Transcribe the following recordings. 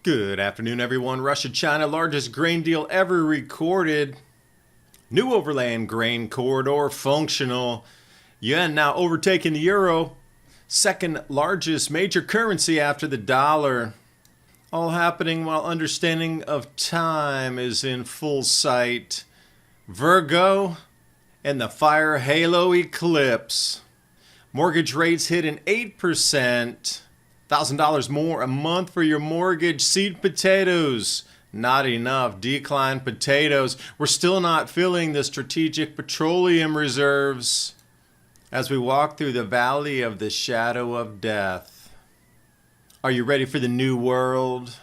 Good afternoon, everyone. Russia-China, largest grain deal ever recorded. New overland grain corridor functional. Yuan now overtaking the euro. Second largest major currency after the dollar. All happening while understanding of time is in full sight. Virgo and the fire halo eclipse. Mortgage rates hitting 8%. $1,000 more a month for your mortgage. Seed potatoes, not enough. Declined potatoes. We're still not filling the strategic petroleum reserves as we walk through the valley of the shadow of death. Are you ready for the new world?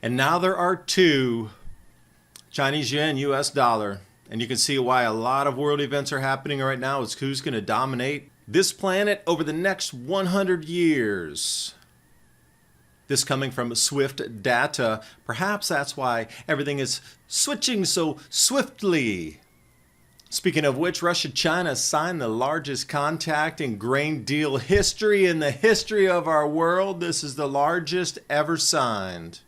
And now there are two, Chinese yuan, US dollar. And you can see why a lot of world events are happening right now. It's who's going to dominate this planet over the next 100 years. This coming from Swift data. Perhaps that's why everything is switching so swiftly. Speaking of which, Russia-China signed the largest contact and grain deal history in the history of our world. This is the largest ever signed.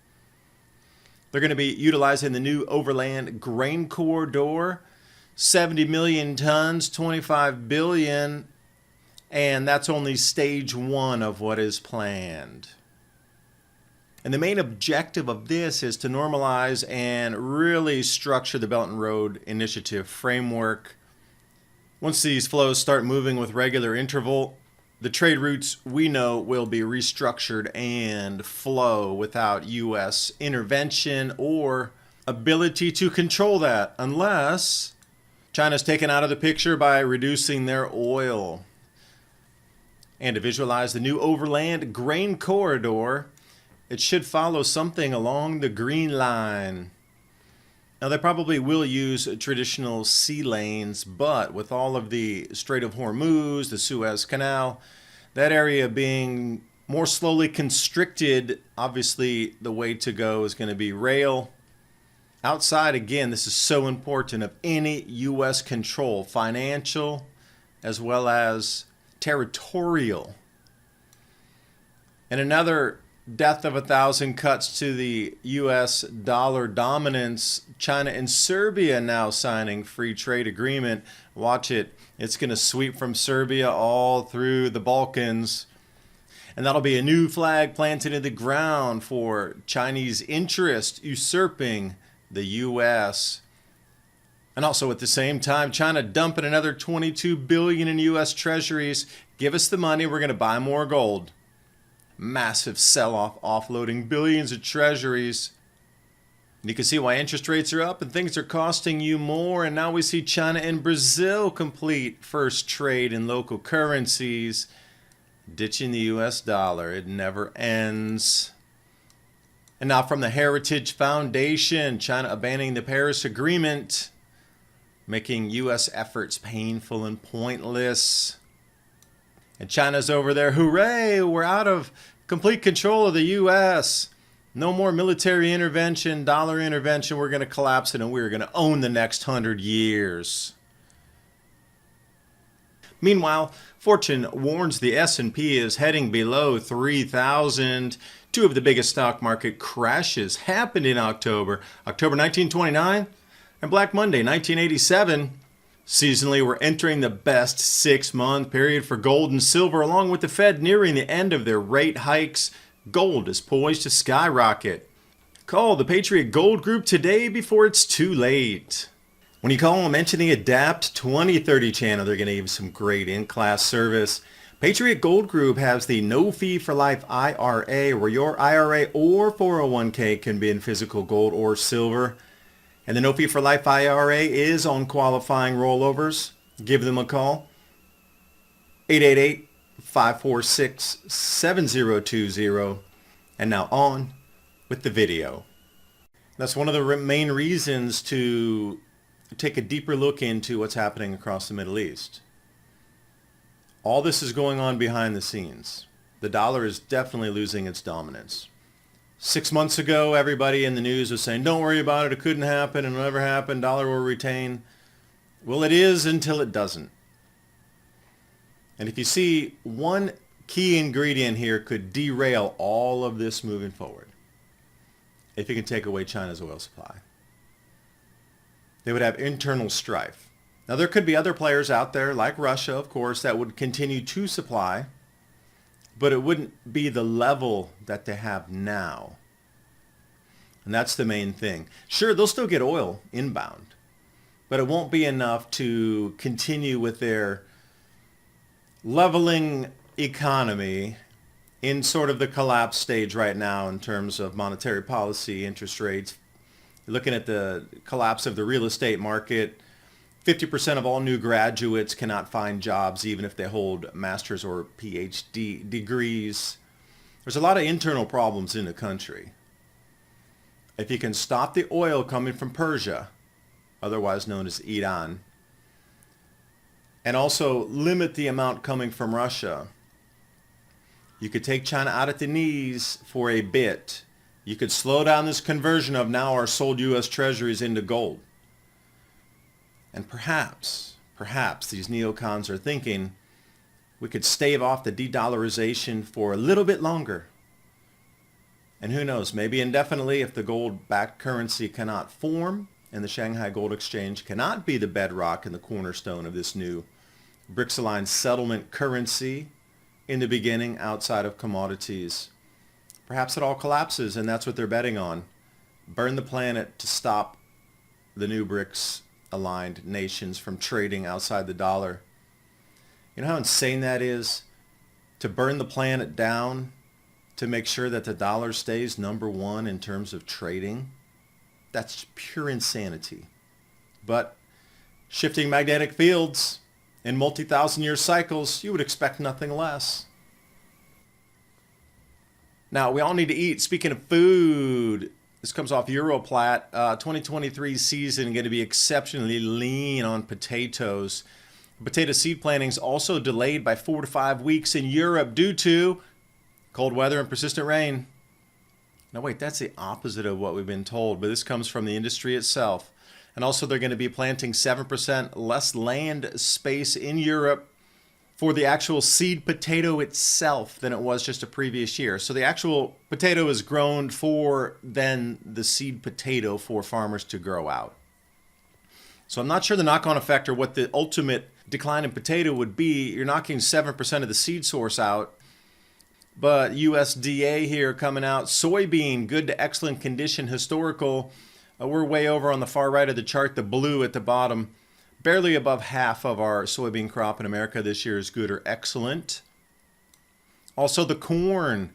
They're going to be utilizing the new overland grain corridor, 70 million tons, 25 billion, and that's only stage one of what is planned. And the main objective of this is to normalize and really structure the Belt and Road Initiative framework. Once these flows start moving with regular interval, the trade routes we know will be restructured and flow without U.S. intervention or ability to control that, unless China's taken out of the picture by reducing their oil. And to visualize the new overland grain corridor, it should follow something along the green line. Now, they probably will use traditional sea lanes, but with all of the Strait of Hormuz, the Suez Canal, that area being more slowly constricted, obviously the way to go is going to be rail. Outside, again, this is so important, of any U.S. control, financial as well as territorial. And another death of 1,000 cuts to the U.S. dollar dominance. China and Serbia now signing free trade agreement. Watch it. It's going to sweep from Serbia all through the Balkans. And that'll be a new flag planted in the ground for Chinese interest usurping the U.S. And also at the same time, China dumping another $22 billion in U.S. treasuries. Give us the money. We're going to buy more gold. Massive sell-off, offloading billions of treasuries. And you can see why interest rates are up and things are costing you more. And now we see China and Brazil complete first trade in local currencies, ditching the U.S. dollar. It never ends. And now from the Heritage Foundation, China abandoning the Paris Agreement, making U.S. efforts painful and pointless. And China's over there, hooray, we're out of complete control of the U.S. No more military intervention, dollar intervention. We're going to collapse it and we're going to own the next 100 years. Meanwhile, Fortune warns the S&P is heading below 3,000. Two of the biggest stock market crashes happened in October 1929 and Black Monday 1987. Seasonally, we're entering the best 6-month period for gold and silver. Along with the Fed nearing the end of their rate hikes, gold is poised to skyrocket. Call the Patriot Gold Group today before it's too late. When you call them, mention the Adapt 2030 channel. They're going to give you some great in-class service. Patriot Gold Group has the no fee for life IRA, where your IRA or 401k can be in physical gold or silver. And the no fee for life IRA is on qualifying rollovers. Give them a call. 888-546-7020. And now on with the video. That's one of the main reasons to take a deeper look into what's happening across the Middle East. All this is going on behind the scenes. The dollar is definitely losing its dominance. 6 months ago, everybody in the news was saying, don't worry about it, it couldn't happen, it'll never happen, dollar will retain. Well, it is until it doesn't. And if you see, one key ingredient here could derail all of this moving forward. If you can take away China's oil supply. They would have internal strife. Now, there could be other players out there, like Russia, of course, that would continue to supply, but it wouldn't be the level that they have now. And that's the main thing. Sure, they'll still get oil inbound, but it won't be enough to continue with their leveling economy in sort of the collapse stage right now in terms of monetary policy, interest rates. You're looking at the collapse of the real estate market. 50% of all new graduates cannot find jobs even if they hold master's or PhD degrees. There's a lot of internal problems in the country. If you can stop the oil coming from Persia, otherwise known as Iran, and also limit the amount coming from Russia, you could take China out at the knees for a bit. You could slow down this conversion of now our sold U.S. treasuries into gold. And perhaps these neocons are thinking we could stave off the de-dollarization for a little bit longer. And who knows, maybe indefinitely if the gold-backed currency cannot form and the Shanghai Gold Exchange cannot be the bedrock and the cornerstone of this new BRICS-aligned settlement currency in the beginning outside of commodities. Perhaps it all collapses, and that's what they're betting on. Burn the planet to stop the new BRICS-aligned nations from trading outside the dollar. You know how insane that is? To burn the planet down to make sure that the dollar stays number one in terms of trading? That's pure insanity. But shifting magnetic fields in multi-thousand-year cycles, you would expect nothing less. Now, we all need to eat. Speaking of food, this comes off Europlat. 2023 season going to be exceptionally lean on potatoes. Potato seed planting is also delayed by 4 to 5 weeks in Europe due to cold weather and persistent rain. Now wait, that's the opposite of what we've been told, but this comes from the industry itself. And also they're going to be planting 7% less land space in Europe for the actual seed potato itself than it was just a previous year. So the actual potato is grown for then the seed potato for farmers to grow out. So I'm not sure the knock-on effect or what the ultimate decline in potato would be. You're knocking 7% of the seed source out. But USDA here coming out, soybean, good to excellent condition, historical. We're way over on the far right of the chart, the blue at the bottom. Barely above half of our soybean crop in America this year is good or excellent. Also the corn,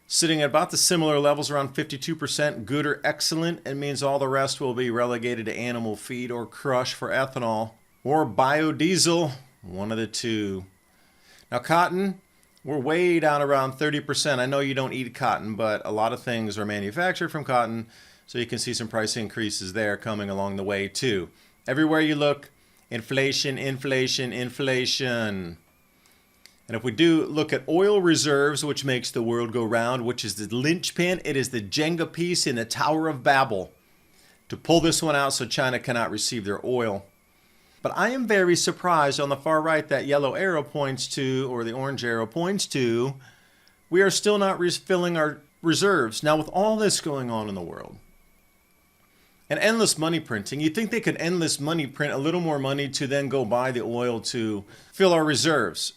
sitting at about the similar levels, around 52%, good or excellent. It means all the rest will be relegated to animal feed or crush for ethanol or biodiesel, one of the two. Now cotton, we're way down around 30%. I know you don't eat cotton, but a lot of things are manufactured from cotton, so you can see some price increases there coming along the way too. Everywhere you look, inflation, inflation, inflation. And if we do look at oil reserves, which makes the world go round, which is the linchpin, it is the Jenga piece in the Tower of Babel to pull this one out so China cannot receive their oil. But I am very surprised on the far right that yellow arrow points to, or the orange arrow points to, we are still not refilling our reserves. Now with all this going on in the world, and endless money printing, you'd think they could endless money print a little more money to then go buy the oil to fill our reserves.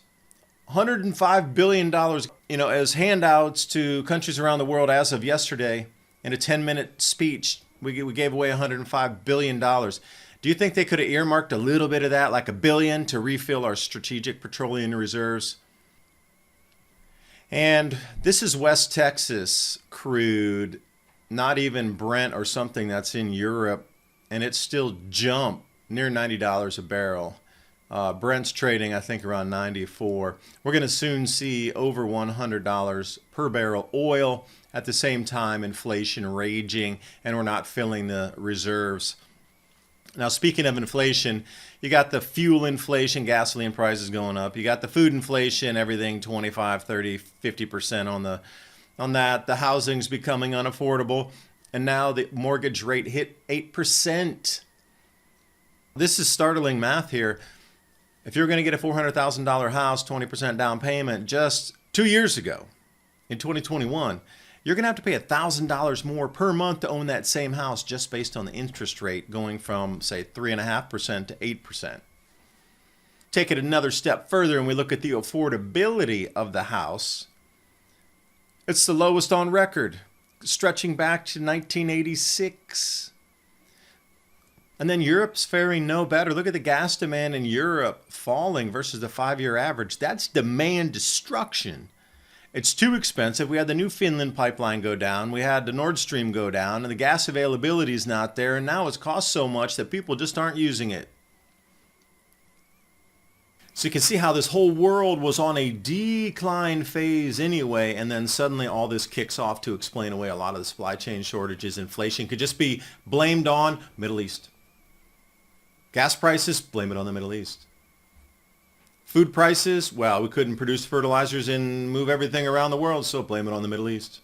$105 billion, as handouts to countries around the world as of yesterday. In a 10-minute speech, we gave away $105 billion. Do you think they could have earmarked a little bit of that, like $1 billion, to refill our strategic petroleum reserves? And this is West Texas crude, not even Brent or something that's in Europe, and it still jumped near $90 a barrel. Brent's trading, I think, around 94. We're going to soon see over $100 per barrel oil. At the same time, inflation raging, and we're not filling the reserves. Now, speaking of inflation, you got the fuel inflation, gasoline prices going up. You got the food inflation, everything 25, 30, 50% on the on that. The housing's becoming unaffordable. And now the mortgage rate hit 8%. This is startling math here. If you're going to get a $400,000 house, 20% down payment, just 2 years ago, in 2021, you're going to have to pay $1,000 more per month to own that same house just based on the interest rate going from, say, 3.5% to 8%. Take it another step further and we look at the affordability of the house. It's the lowest on record, stretching back to 1986. And then Europe's faring no better. Look at the gas demand in Europe falling versus the 5-year average. That's demand destruction. It's too expensive. We had the new Finland pipeline go down. We had the Nord Stream go down. And the gas availability is not there. And now it's cost so much that people just aren't using it. So you can see how this whole world was on a decline phase anyway, and then suddenly all this kicks off to explain away a lot of the supply chain shortages. Inflation could just be blamed on Middle East. Gas prices, blame it on the Middle East. Food prices, well, we couldn't produce fertilizers and move everything around the world, so blame it on the Middle East.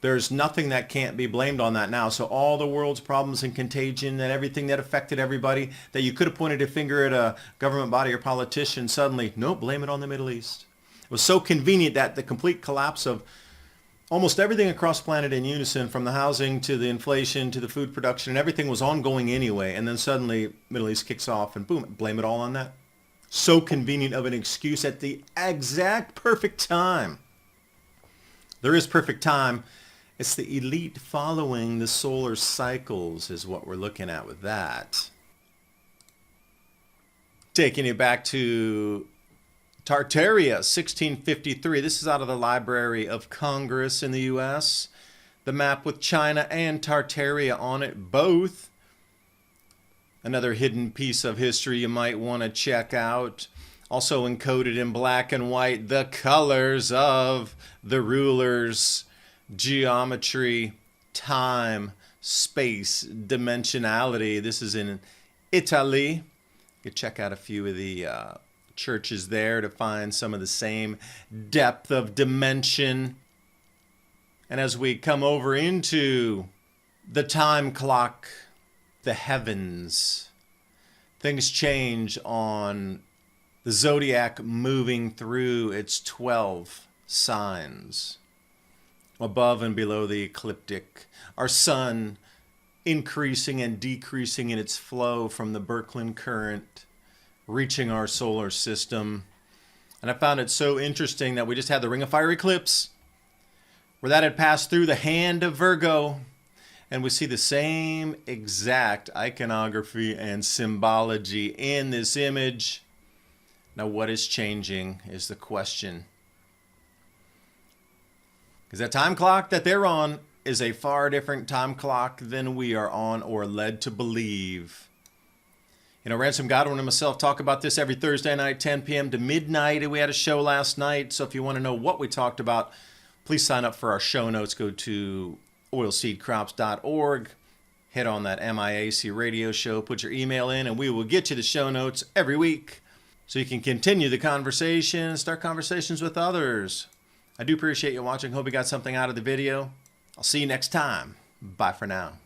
There's nothing that can't be blamed on that now. So all the world's problems and contagion and everything that affected everybody that you could have pointed a finger at a government body or politician, suddenly, no, blame it on the Middle East. It was so convenient that the complete collapse of almost everything across the planet in unison, from the housing to the inflation to the food production, and everything was ongoing anyway. And then suddenly Middle East kicks off and boom, blame it all on that. So convenient of an excuse at the exact perfect time. There is perfect time. It's the elite following the solar cycles is what we're looking at with that. Taking you back to Tartaria, 1653. This is out of the Library of Congress in the U.S. The map with China and Tartaria on it, both. Another hidden piece of history you might want to check out. Also encoded in black and white, the colors of the rulers. Geometry, time, space, dimensionality. This is in Italy. You can check out a few of the churches there to find some of the same depth of dimension. And as we come over into the time clock, the heavens, things change on the zodiac moving through its 12 signs. Above and below the ecliptic, our sun increasing and decreasing in its flow from the Birkeland current, reaching our solar system. And I found it so interesting that we just had the Ring of Fire eclipse, where that had passed through the hand of Virgo, and we see the same exact iconography and symbology in this image. Now, what is changing is the question. Because that time clock that they're on is a far different time clock than we are on or led to believe. You know, Ransom Godwin and myself talk about this every Thursday night, 10 p.m. to midnight. And we had a show last night. So if you want to know what we talked about, please sign up for our show notes. Go to oilseedcrops.org. Hit on that MIAC radio show. Put your email in and we will get you the show notes every week so you can continue the conversation, start conversations with others. I do appreciate you watching. Hope you got something out of the video. I'll see you next time. Bye for now.